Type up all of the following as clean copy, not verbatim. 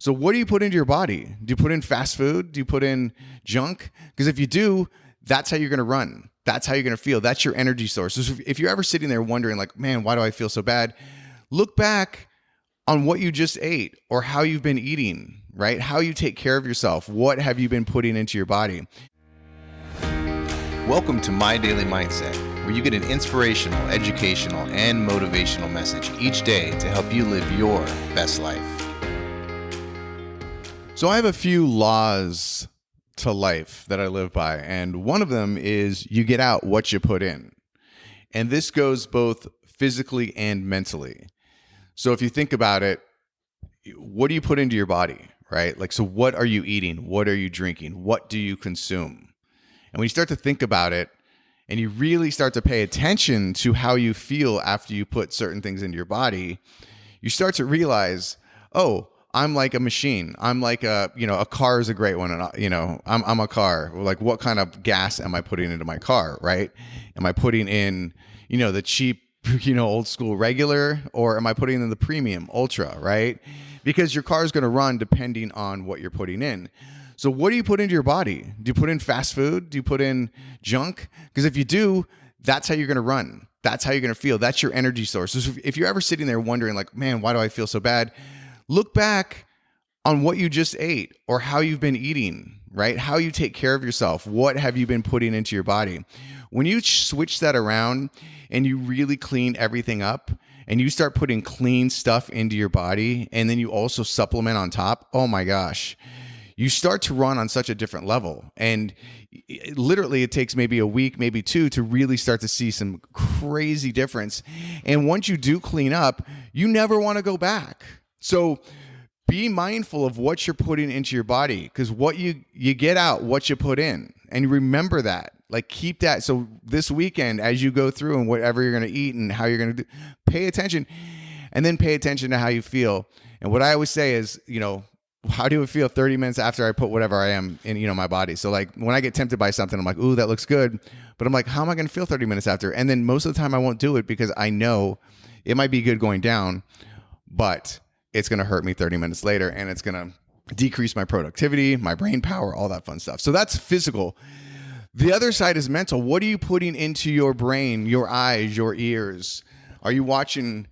So what do you put into your body? Do you put in fast food? Do you put in junk? Because if you do, that's how you're going to run. That's how you're going to feel. That's your energy source. So if you're ever sitting there wondering like, man, why do I feel so bad? Look back on what you just ate or how you've been eating, right? How you take care of yourself. What have you been putting into your body? Welcome to My Daily Mindset, where you get an inspirational, educational, and motivational message each day to help you live your best life. So I have a few laws to life that I live by, and one of them is you get out what you put in. And this goes both physically and mentally. So if you think about it, what do you put into your body, right? Like, so what are you eating? What are you drinking? What do you consume? And when you start to think about it and you really start to pay attention to how you feel after you put certain things into your body, you start to realize, oh, I'm like a machine. I'm like a car is a great one. And, I'm a car. Like, what kind of gas am I putting into my car, right? Am I putting in, the cheap, old school regular, or am I putting in the premium ultra, right? Because your car is going to run depending on what you're putting in. So what do you put into your body? Do you put in fast food? Do you put in junk? Because if you do, that's how you're going to run. That's how you're going to feel. That's your energy source. So if you're ever sitting there wondering like, man, why do I feel so bad? Look back on what you just ate or how you've been eating, right? How you take care of yourself. What have you been putting into your body? When you switch that around and you really clean everything up and you start putting clean stuff into your body and then you also supplement on top, oh my gosh, you start to run on such a different level. And literally it takes maybe a week, maybe two to really start to see some crazy difference. And once you do clean up, you never want to go back. So be mindful of what you're putting into your body, because what you get out, what you put in, and remember that. Like, keep that. So this weekend, as you go through and whatever you're going to eat and how you're going to do, pay attention, and then pay attention to how you feel. And what I always say is, how do I feel 30 minutes after I put whatever I am in, my body? So like when I get tempted by something, I'm like, ooh, that looks good. But I'm like, how am I going to feel 30 minutes after? And then most of the time I won't do it because I know it might be good going down, but it's going to hurt me 30 minutes later, and it's going to decrease my productivity, my brain power, all that fun stuff. So that's physical. The other side is mental. What are you putting into your brain, your eyes, your ears? Are you watching,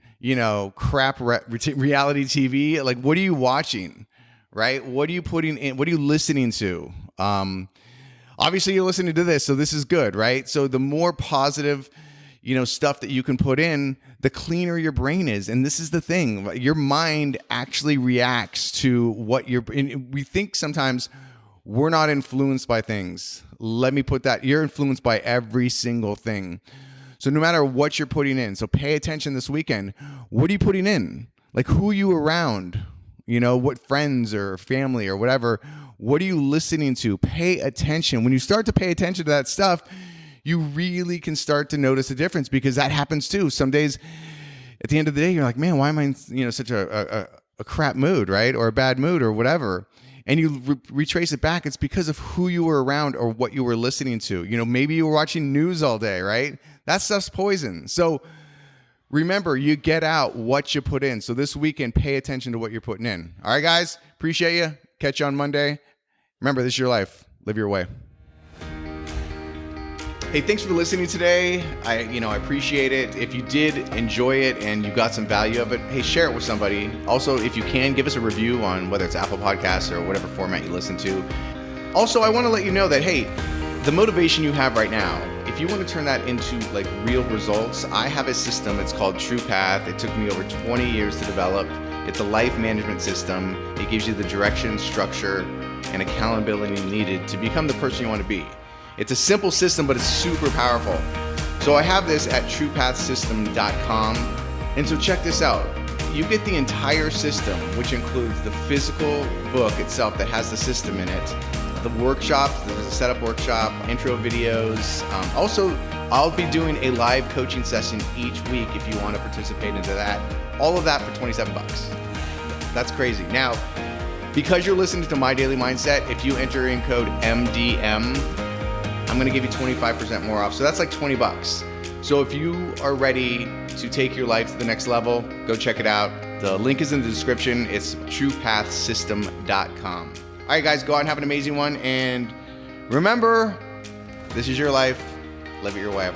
crap reality TV? Like, what are you watching, right? What are you putting in? What are you listening to? Obviously, you're listening to this, so this is good, right? So the more positive stuff that you can put in, the cleaner your brain is. And this is the thing. Your mind actually reacts to what we think sometimes we're not influenced by things. Let me put that. You're influenced by every single thing. So no matter what you're putting in, so pay attention this weekend. What are you putting in? Like, who are you around? What friends or family or whatever. What are you listening to? Pay attention. When you start to pay attention to that stuff, you really can start to notice a difference, because that happens too. Some days at the end of the day, you're like, man, why am I in such a crap mood, right? Or a bad mood or whatever. And you retrace it back. It's because of who you were around or what you were listening to. Maybe you were watching news all day, right? That stuff's poison. So remember, you get out what you put in. So this weekend, pay attention to what you're putting in. All right, guys, appreciate you. Catch you on Monday. Remember, this is your life. Live your way. Hey, thanks for listening today. I appreciate it. If you did enjoy it and you got some value of it, hey, share it with somebody. Also, if you can, give us a review on whether it's Apple Podcasts or whatever format you listen to. Also, I want to let you know that, hey, the motivation you have right now, if you want to turn that into like real results, I have a system. It's called TruePath. It took me over 20 years to develop. It's a life management system. It gives you the direction, structure, and accountability needed to become the person you want to be. It's a simple system, but it's super powerful. So I have this at truepathsystem.com. And so check this out. You get the entire system, which includes the physical book itself that has the system in it, the workshops, there's a setup workshop, intro videos. Also, I'll be doing a live coaching session each week if you want to participate into that. All of that for $27. That's crazy. Now, because you're listening to My Daily Mindset, if you enter in code MDM, I'm going to give you 25% more off. So that's like $20. So if you are ready to take your life to the next level, go check it out. The link is in the description. It's truepathsystem.com. All right, guys, go out and have an amazing one. And remember, this is your life. Live it your way.